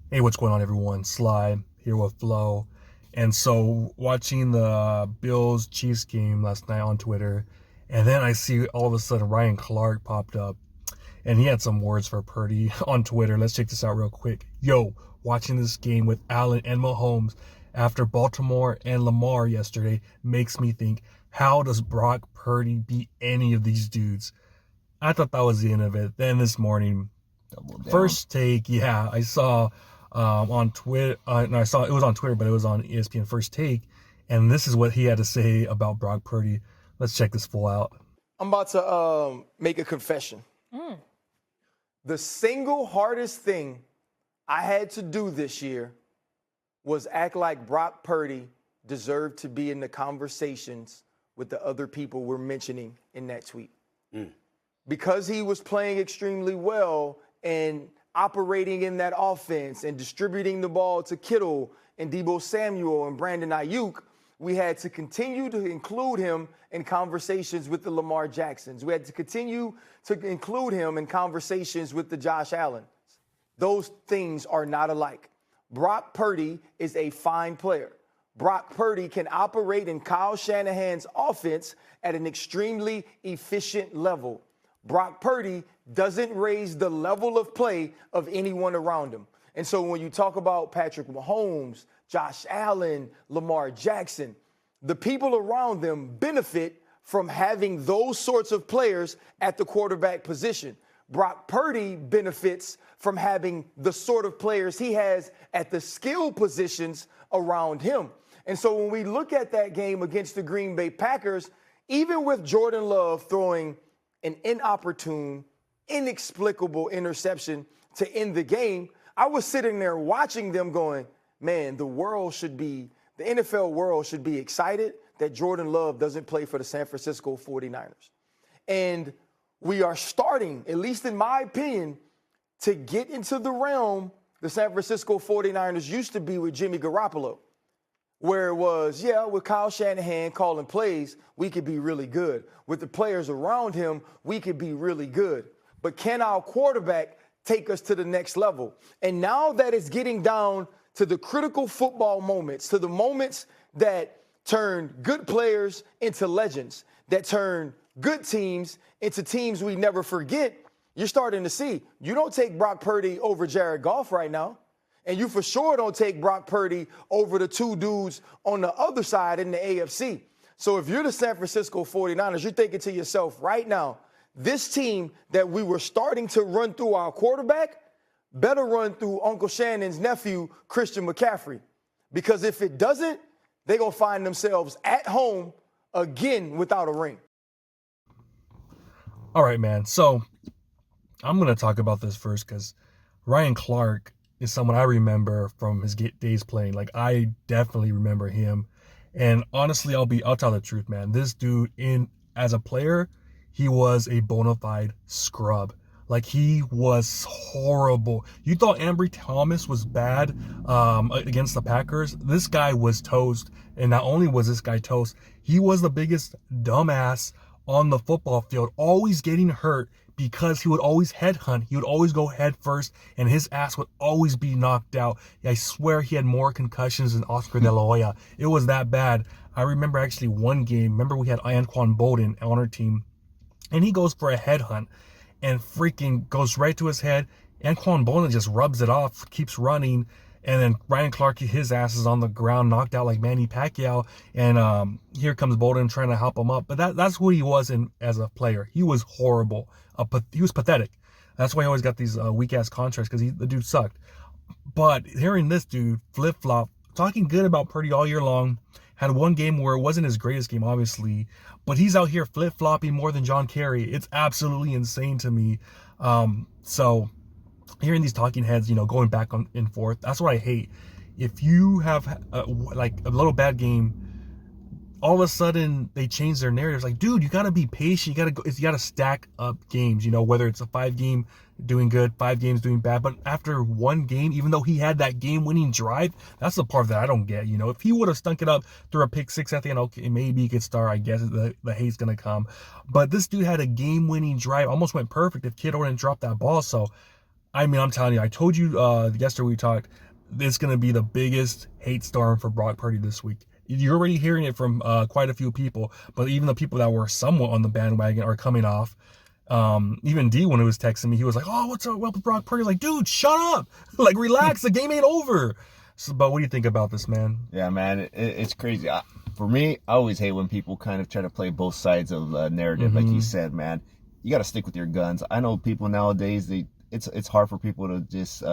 Hey, what's going on, everyone? Sly here with Flo. And so, watching the Bills Chiefs game last night on Twitter, and then I see all of a sudden Ryan Clark popped up, and he had some words for Purdy on Twitter. Let's check this out real quick. Yo, watching this game with Allen and Mahomes after Baltimore and Lamar yesterday makes me think, how does Brock Purdy beat any of these dudes? I thought that was the end of it. Then this morning, Double down. first take, yeah, I saw on Twitter. No, I saw it was on Twitter, but it was on ESPN First Take, and this is what he had to say about Brock Purdy. Let's check this full out. I'm about to make a confession. The single hardest thing I had to do this year was act like Brock Purdy deserved to be in the conversations with the other people we're mentioning in that tweet. Because he was playing extremely well and operating in that offense and distributing the ball to Kittle and Deebo Samuel and Brandon Ayuk, we had to continue to include him in conversations with the Lamar Jacksons. We had to continue to include him in conversations with the Josh Allens. Those things are not alike. Brock Purdy is a fine player. Brock Purdy can operate in Kyle Shanahan's offense at an extremely efficient level. Brock Purdy doesn't raise the level of play of anyone around him. And so when you talk about Patrick Mahomes, Josh Allen, Lamar Jackson, the people around them benefit from having those sorts of players at the quarterback position. Brock Purdy benefits from having the sort of players he has at the skill positions around him. And so when we look at that game against the Green Bay Packers, even with Jordan Love throwing an inopportune, inexplicable interception to end the game, I was sitting there watching them going, man, the NFL world should be excited that Jordan Love doesn't play for the San Francisco 49ers. And we are starting, at least in my opinion, to get into the realm the San Francisco 49ers used to be with Jimmy Garoppolo, where it was, with Kyle Shanahan calling plays, we could be really good. With the players around him, we could be really good. But can our quarterback take us to the next level? And now that it's getting down to the critical football moments, to the moments that turn good players into legends, that turn good teams into teams we never forget, you're starting to see, you don't take Brock Purdy over Jared Goff right now. And you for sure don't take Brock Purdy over the two dudes on the other side in the AFC. So if you're the San Francisco 49ers, you're thinking to yourself right now, this team that we were starting to run through our quarterback better run through Uncle Shannon's nephew, Christian McCaffrey. Because if it doesn't, they're going to find themselves at home again without a ring. All right, man. So I'm going to talk about this first because Ryan Clark is someone I remember from his days playing. Like, I definitely remember him. And honestly, I'll tell the truth, man. This dude, as a player, he was a bona fide scrub. Like, he was horrible. You thought Ambry Thomas was bad against the Packers. This guy was toast. And not only was this guy toast, he was the biggest dumbass on the football field, always getting hurt because he would always headhunt. He would always go head first, and his ass would always be knocked out. I swear he had more concussions than Oscar De La Hoya. It was that bad. I remember actually one game. Remember we had Anquan Bolden on our team, and he goes for a headhunt and freaking goes right to his head. Anquan Bolden just rubs it off, keeps running, and then Ryan Clark, his ass is on the ground, knocked out like Manny Pacquiao, and here comes Bolden trying to help him up. But that's who he was as a player. He was horrible. He was pathetic. That's why he always got these weak-ass contracts, because the dude sucked. But hearing this dude flip-flop, talking good about Purdy all year long, had one game where it wasn't his greatest game, obviously, but he's out here flip-flopping more than John Kerry. It's absolutely insane to me. So hearing these talking heads, going back and forth, that's what I hate. If you have a little bad game, all of a sudden they change their narratives. Like, dude, you gotta be patient. You gotta stack up games. Whether it's a 5-game doing good, 5 games doing bad. But after one game, even though he had that game-winning drive, that's the part that I don't get. If he would have stunk it up through a pick six at the end, okay, maybe he could start. I guess the hate's gonna come. But this dude had a game-winning drive, almost went perfect if Kittle didn't drop that ball. So I mean, I'm telling you, I told you yesterday we talked, it's going to be the biggest hate storm for Brock Purdy this week. You're already hearing it from quite a few people, but even the people that were somewhat on the bandwagon are coming off. Even D, when he was texting me, he was like, "Oh, what's up with Brock Purdy?" Like, dude, shut up, like, relax, the game ain't over. So, but what do you think about this, man? Yeah, man, it's crazy. For me, I always hate when people kind of try to play both sides of the narrative. Like you said, man, you got to stick with your guns. I know people nowadays, it's hard for people to just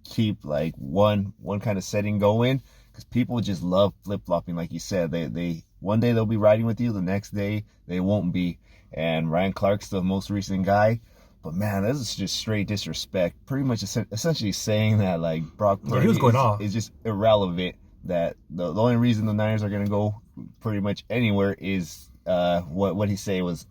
keep like one kind of setting going, because people just love flip-flopping. Like you said, they one day they'll be riding with you, the next day they won't be. And Ryan Clark's the most recent guy. But man, this is just straight disrespect. Pretty much essentially saying that like Brock Purdy is just irrelevant. That the only reason the Niners are going to go pretty much anywhere is what he say was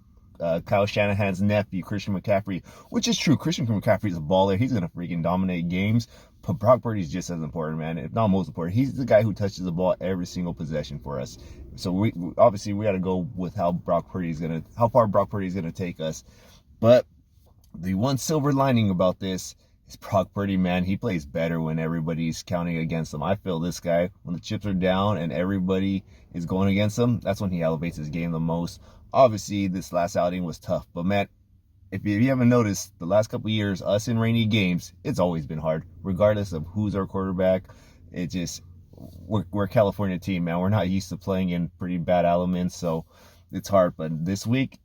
Kyle Shanahan's nephew, Christian McCaffrey, which is true. Christian McCaffrey's a baller. He's going to freaking dominate games. But Brock Purdy's just as important, man, if not most important. He's the guy who touches the ball every single possession for us. So we obviously got to go with how far Brock Purdy is going to take us. But the one silver lining about this is Brock Purdy, man. He plays better when everybody's counting against him. I feel this guy, when the chips are down and everybody is going against him, that's when he elevates his game the most. Obviously, this last outing was tough. But, man, if you haven't noticed, the last couple of years, us in rainy games, it's always been hard. Regardless of who's our quarterback, we're a California team, man. We're not used to playing in pretty bad elements, so it's hard. But this week,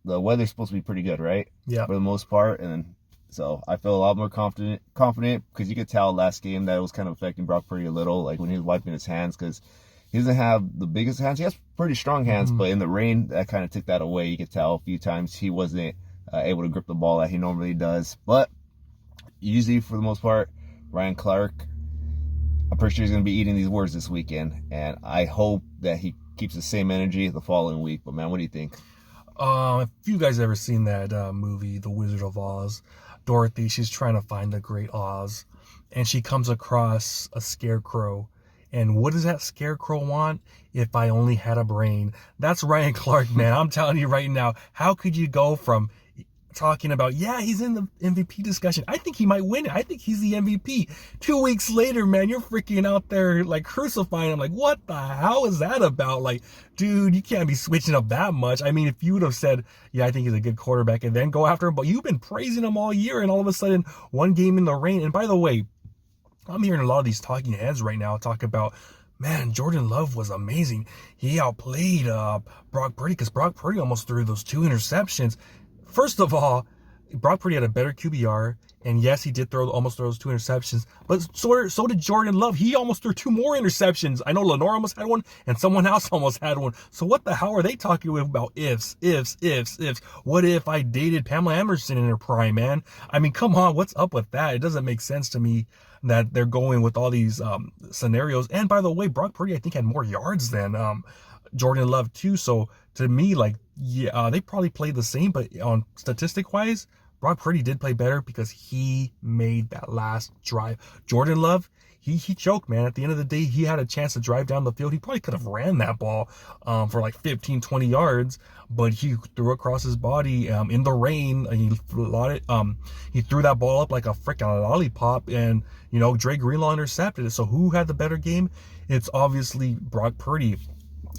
the weather's supposed to be pretty good, right? Yeah. For the most part. And so I feel a lot more confident because you could tell last game that it was kind of affecting Brock Purdy a little, like when he was wiping his hands, because he doesn't have the biggest hands. He has pretty strong hands, but in the rain, that kind of took that away. You could tell a few times he wasn't able to grip the ball that he normally does. But usually, for the most part, Ryan Clark, I'm pretty sure he's going to be eating these words this weekend. And I hope that he keeps the same energy the following week. But, man, what do you think? If you guys ever seen that movie, The Wizard of Oz, Dorothy, she's trying to find the Great Oz, and she comes across a scarecrow. And what does that scarecrow want? If I only had a brain. That's Ryan Clark, man. I'm telling you right now, how could you go from talking about, yeah, he's in the MVP discussion, I think he might win it, I think he's the MVP, 2 weeks later, man, you're freaking out there like crucifying him. Like, what the hell is that about? Like, dude, you can't be switching up that much. I mean, if you would have said, yeah, I think he's a good quarterback, and then go after him, but you've been praising him all year, and all of a sudden, one game in the rain. And by the way, I'm hearing a lot of these talking heads right now talk about, man, Jordan Love was amazing. He outplayed Brock Purdy, because Brock Purdy almost threw those 2 interceptions. First of all, Brock Purdy had a better QBR, and yes, he did almost throw those 2 interceptions, but so did Jordan Love. He almost threw 2 more interceptions. I know Lenore almost had one, and someone else almost had one. So what the hell are they talking about? Ifs. What if I dated Pamela Anderson in her prime, man? I mean, come on, what's up with that? It doesn't make sense to me that they're going with all these scenarios. And by the way, Brock Purdy, I think, had more yards than Jordan Love too. So to me, like, yeah, they probably played the same, but on statistic wise, Brock Purdy did play better because he made that last drive. Jordan Love, he choked, man. At the end of the day, he had a chance to drive down the field. He probably could have ran that ball for like 15, 20 yards, but he threw across his body in the rain. He threw that ball up like a freaking lollipop, and Dre Greenlaw intercepted it. So who had the better game? It's obviously Brock Purdy.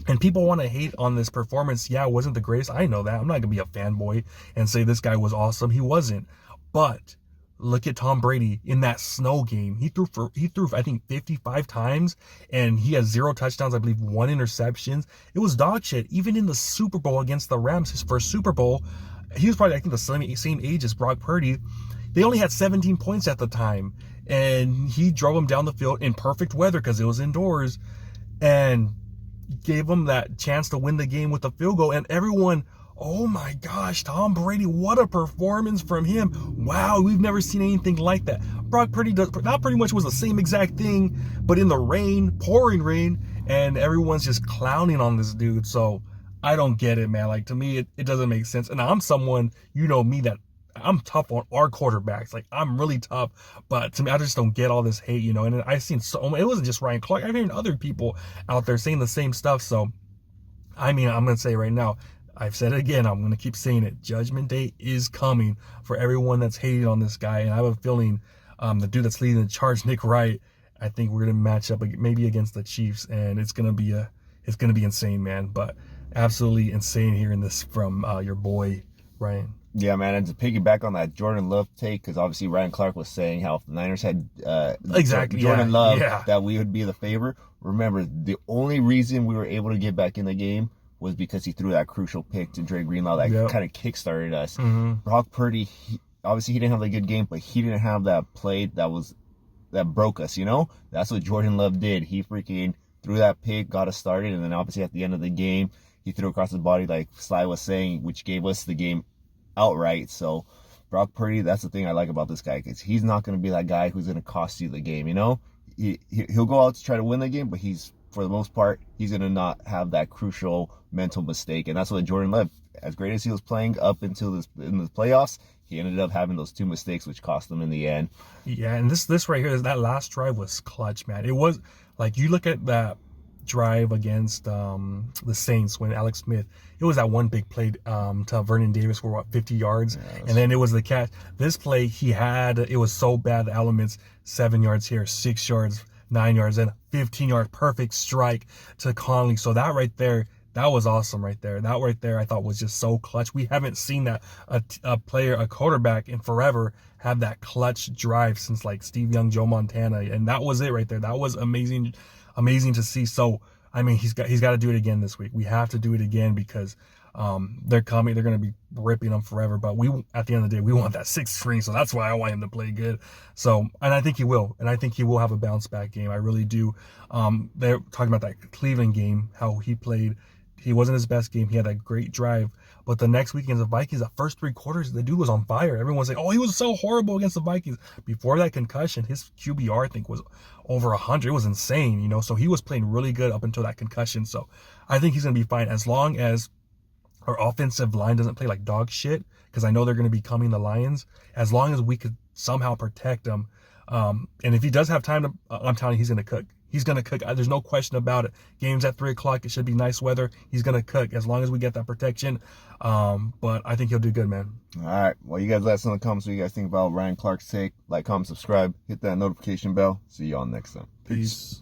And people want to hate on this performance. Yeah, it wasn't the greatest. I know that. I'm not going to be a fanboy and say this guy was awesome. He wasn't. But look at Tom Brady in that snow game. He threw I think 55 times, and he had 0 touchdowns, I believe 1 interception. It was dog shit. Even in the Super Bowl against the Rams, his first Super Bowl, he was probably, I think, the same age as Brock Purdy. They only had 17 points at the time, and he drove them down the field in perfect weather because it was indoors, and gave him that chance to win the game with a field goal. And everyone, oh my gosh, Tom Brady, what a performance from him. Wow, we've never seen anything like that. Brock Purdy that pretty much was the same exact thing, but in the rain, pouring rain, and everyone's just clowning on this dude. So I don't get it, man. Like, to me, it doesn't make sense. And I'm someone, me, that I'm tough on our quarterbacks. Like, I'm really tough, but to me, I just don't get all this hate, and I've seen it wasn't just Ryan Clark. I've heard other people out there saying the same stuff. So, I mean, I'm going to say right now, I've said it again. I'm going to keep saying it. Judgment Day is coming for everyone that's hating on this guy. And I have a feeling the dude that's leading the charge, Nick Wright, I think we're going to match up maybe against the Chiefs. And it's going to be insane, man. But absolutely insane hearing this from your boy, Ryan. Yeah, man, and to piggyback on that Jordan Love take, because obviously Ryan Clark was saying how if the Niners had Jordan Love, that we would be the favorite. Remember, the only reason we were able to get back in the game was because he threw that crucial pick to Dre Greenlaw that kind of kickstarted us. Brock Purdy, obviously he didn't have a good game, but he didn't have that play that broke us, you know? That's what Jordan Love did. He freaking threw that pick, got us started, and then obviously at the end of the game, he threw across his body like Sly was saying, which gave us the game outright. So Brock Purdy, that's the thing I like about this guy, because he's not going to be that guy who's going to cost you the game, you know? He'll go out to try to win the game, but for the most part, he's going to not have that crucial mental mistake. And that's what Jordan Love, as great as he was playing up until in the playoffs, he ended up having those 2 mistakes, which cost him in the end. Yeah, and this right here, that last drive was clutch, man. It was, like, you look at that drive against the Saints when Alex Smith, it was that one big play to Vernon Davis for what, 50 yards, and then it was the catch. This play it was so bad, the elements, 7 yards here, 6 yards, 9 yards, and 15 yards, perfect strike to Conley. So that right there, that was awesome right there. That right there I thought was just so clutch. We haven't seen that a quarterback in forever have that clutch drive since like Steve Young, Joe Montana, and that was it right there. That was amazing to see. So I mean, he's got to do it again this week. We have to do it again because they're coming. They're going to be ripping them forever. But at the end of the day, we want that 6th string. So that's why I want him to play good. So, and I think he will. And I think he will have a bounce back game. I really do. They're talking about that Cleveland game, how he played. He wasn't his best game. He had that great drive. But the next week against the Vikings, the first 3 quarters, the dude was on fire. Everyone's like, oh, he was so horrible against the Vikings. Before that concussion, his QBR, I think, was over 100. It was insane, you know. So he was playing really good up until that concussion. So I think he's going to be fine as long as our offensive line doesn't play like dog shit, because I know they're going to be coming, the Lions. As long as we could somehow protect him. And if he does have time, I'm telling you, he's going to cook. He's going to cook. There's no question about it. Game's at 3 o'clock. It should be nice weather. He's going to cook as long as we get that protection. But I think he'll do good, man. All right. Well, you guys let us know in the comments what you guys think about Ryan Clark's take. Like, comment, subscribe, hit that notification bell. See y'all next time. Peace.